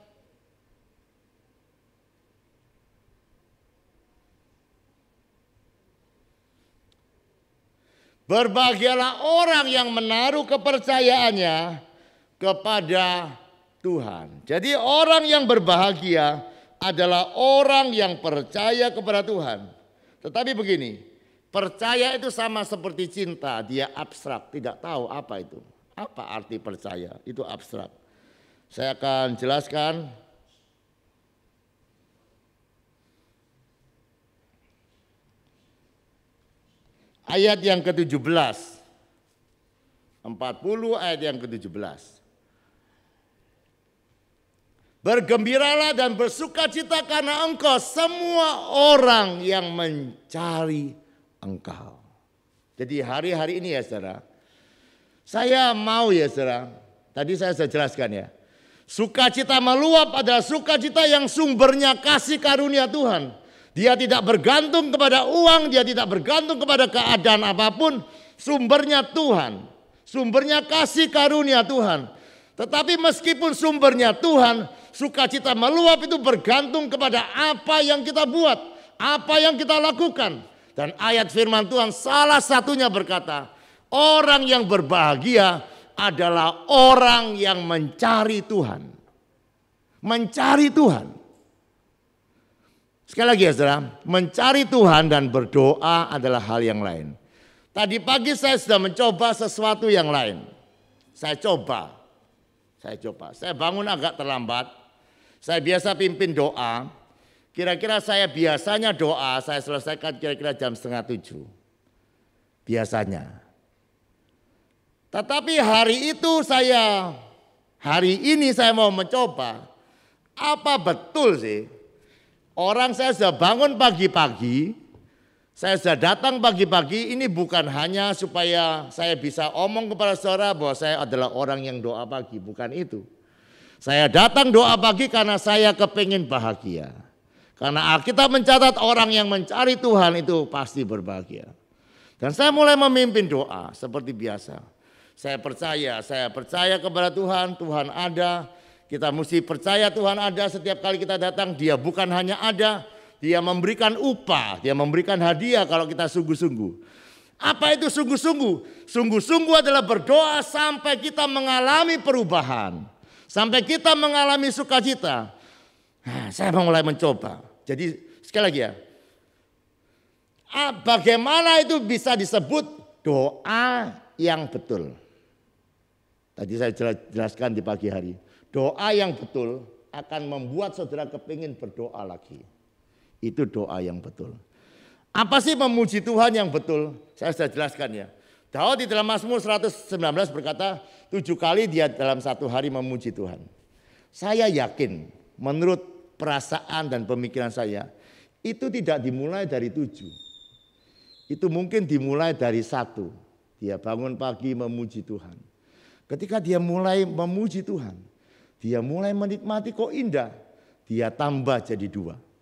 berbahagialah orang yang menaruh kepercayaannya kepada Tuhan. Jadi orang yang berbahagia adalah orang yang percaya kepada Tuhan. Tetapi begini, percaya itu sama seperti cinta, dia abstrak, tidak tahu apa itu. Apa arti percaya? Itu abstrak. Saya akan jelaskan. Ayat yang ke-17. 40 ayat yang ke-17. Bergembiralah dan bersukacita karena engkau semua orang yang mencari engkau. Jadi hari-hari ini ya saudara, saya mau ya saudara, tadi saya sudah jelaskan ya. Sukacita meluap adalah sukacita yang sumbernya kasih karunia Tuhan. Dia tidak bergantung kepada uang, dia tidak bergantung kepada keadaan apapun. Sumbernya Tuhan, sumbernya kasih karunia Tuhan. Tetapi meskipun sumbernya Tuhan, sukacita meluap itu bergantung kepada apa yang kita buat, apa yang kita lakukan. Dan ayat firman Tuhan salah satunya berkata, orang yang berbahagia adalah orang yang mencari Tuhan. Mencari Tuhan. Sekali lagi ya saudara, mencari Tuhan dan berdoa adalah hal yang lain. Tadi pagi saya sudah mencoba sesuatu yang lain. Saya coba. Saya bangun agak terlambat. Saya biasa pimpin doa. Kira-kira saya biasanya doa saya selesaikan kira-kira jam 6:30. Biasanya. Tetapi hari ini saya mau mencoba. Apa betul sih? Orang saya sudah bangun pagi-pagi. Saya sudah datang pagi-pagi. Ini bukan hanya supaya saya bisa omong kepada saudara bahwa saya adalah orang yang doa pagi. Bukan itu. Saya datang doa pagi karena saya kepingin bahagia. Karena Alkitab mencatat orang yang mencari Tuhan itu pasti berbahagia. Dan saya mulai memimpin doa seperti biasa. Saya percaya kepada Tuhan, Tuhan ada. Kita mesti percaya Tuhan ada setiap kali kita datang. Dia bukan hanya ada, dia memberikan upah, dia memberikan hadiah kalau kita sungguh-sungguh. Apa itu sungguh-sungguh? Sungguh-sungguh adalah berdoa sampai kita mengalami perubahan. Sampai kita mengalami sukacita. Nah, saya mulai mencoba. Jadi sekali lagi ya. Bagaimana itu bisa disebut doa yang betul? Tadi saya jelaskan di pagi hari. Doa yang betul akan membuat saudara kepingin berdoa lagi. Itu doa yang betul. Apa sih memuji Tuhan yang betul? Saya sudah jelaskan ya. Daud di dalam Mazmur 119 berkata 7 kali dia dalam satu hari memuji Tuhan. Saya yakin menurut perasaan dan pemikiran saya itu tidak dimulai dari 7. Itu mungkin dimulai dari 1. Dia bangun pagi memuji Tuhan. Ketika dia mulai memuji Tuhan, dia mulai menikmati kok indah. Dia tambah jadi 2.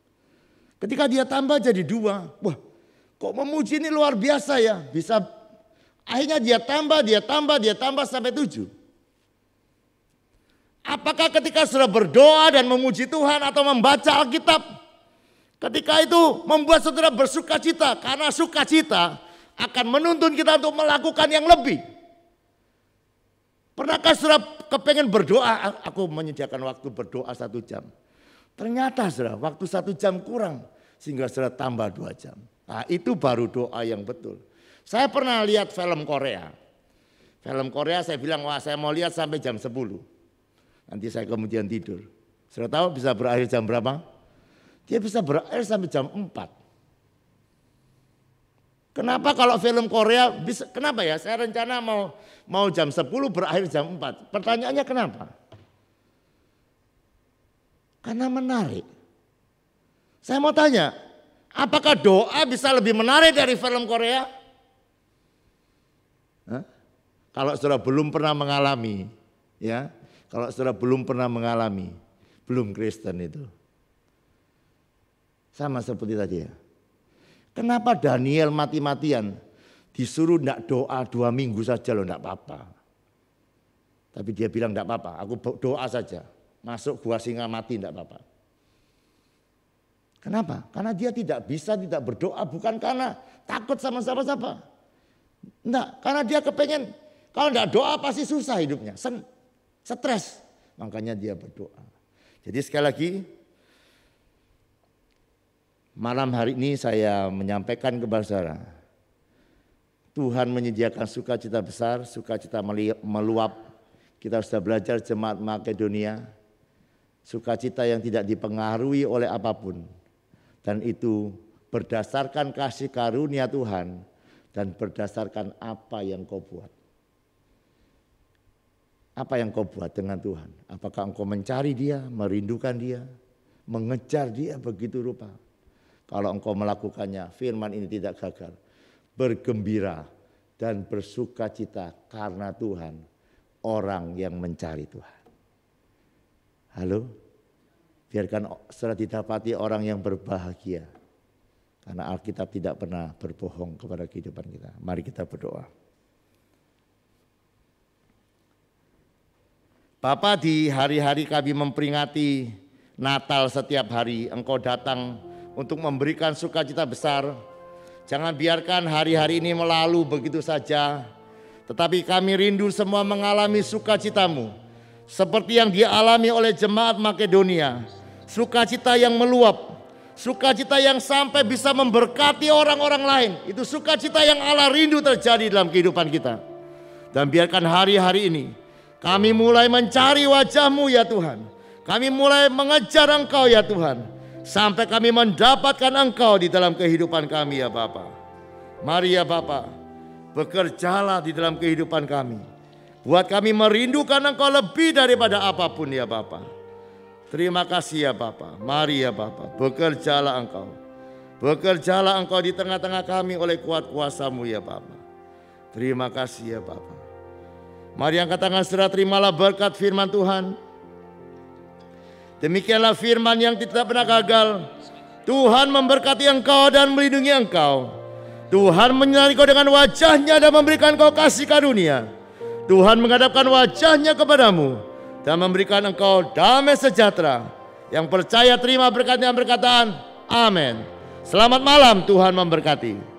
Ketika dia tambah jadi 2, wah kok memuji ini luar biasa ya. Bisa akhirnya dia tambah sampai 7. Apakah ketika sudah berdoa dan memuji Tuhan atau membaca Alkitab, ketika itu membuat saudara bersukacita, karena sukacita akan menuntun kita untuk melakukan yang lebih. Pernahkah saudara kepengen berdoa, aku menyediakan waktu berdoa 1 jam. Ternyata saudara waktu 1 jam kurang sehingga saudara tambah 2 jam. Nah, itu baru doa yang betul. Saya pernah lihat film Korea. Film Korea saya bilang wah saya mau lihat sampai jam 10. Nanti saya kemudian tidur. Saudara tahu bisa berakhir jam berapa? Dia bisa berakhir sampai jam 4. Kenapa kalau film Korea bisa? Kenapa ya? Saya rencana mau jam 10 berakhir jam 4. Pertanyaannya kenapa? Karena menarik. Saya mau tanya, apakah doa bisa lebih menarik dari film Korea? Hah? Kalau saudara belum pernah mengalami, ya, kalau saudara belum pernah mengalami, belum Kristen itu. Sama seperti tadi ya. Kenapa Daniel mati-matian disuruh tidak doa 2 minggu saja loh, tidak apa-apa. Tapi dia bilang tidak apa-apa, aku doa saja. Masuk gua singa mati tidak apa-apa. Kenapa? Karena dia tidak berdoa bukan karena takut sama siapa-siapa. Enggak, karena dia kepengen kalau tidak doa pasti susah hidupnya, stres. Makanya dia berdoa. Jadi sekali lagi, malam hari ini saya menyampaikan kepada saudara, Tuhan menyediakan sukacita besar, sukacita meluap. Kita sudah belajar jemaat Makedonia, sukacita yang tidak dipengaruhi oleh apapun. Dan itu berdasarkan kasih karunia Tuhan dan berdasarkan apa yang kau buat. Apa yang kau buat dengan Tuhan? Apakah engkau mencari dia, merindukan dia, mengejar dia begitu rupa? Kalau engkau melakukannya, firman ini tidak gagal. Bergembira dan bersukacita karena Tuhan, orang yang mencari Tuhan. Halo? Biarkan saudara didapati orang yang berbahagia. Karena Alkitab tidak pernah berbohong kepada kehidupan kita. Mari kita berdoa. Bapa, di hari-hari kami memperingati Natal setiap hari, Engkau datang untuk memberikan sukacita besar. Jangan biarkan hari-hari ini melalu begitu saja. Tetapi kami rindu semua mengalami sukacitamu. Seperti yang dialami oleh jemaat Makedonia. Sukacita yang meluap. Sukacita yang sampai bisa memberkati orang-orang lain. Itu sukacita yang Allah rindu terjadi dalam kehidupan kita. Dan biarkan hari-hari ini kami mulai mencari wajah-Mu ya Tuhan. Kami mulai mengejar Engkau ya Tuhan. Sampai kami mendapatkan Engkau di dalam kehidupan kami ya Bapa. Mari ya Bapa, bekerjalah di dalam kehidupan kami. Buat kami merindukan Engkau lebih daripada apapun ya Bapa. Terima kasih ya Bapa. Mari ya Bapa, bekerjalah Engkau. Bekerjalah Engkau di tengah-tengah kami oleh kuat kuasa-Mu ya Bapa. Terima kasih ya Bapa. Mari angkat tangan saudara, terimalah berkat firman Tuhan. Demikianlah firman yang tidak pernah gagal. Tuhan memberkati engkau dan melindungi engkau. Tuhan menyinari engkau dengan wajah-Nya dan memberikan engkau kasih karunia. Tuhan menghadapkan wajah-Nya kepadamu dan memberikan engkau damai sejahtera. Yang percaya terima berkat yang berkataan, amin. Selamat malam, Tuhan memberkati.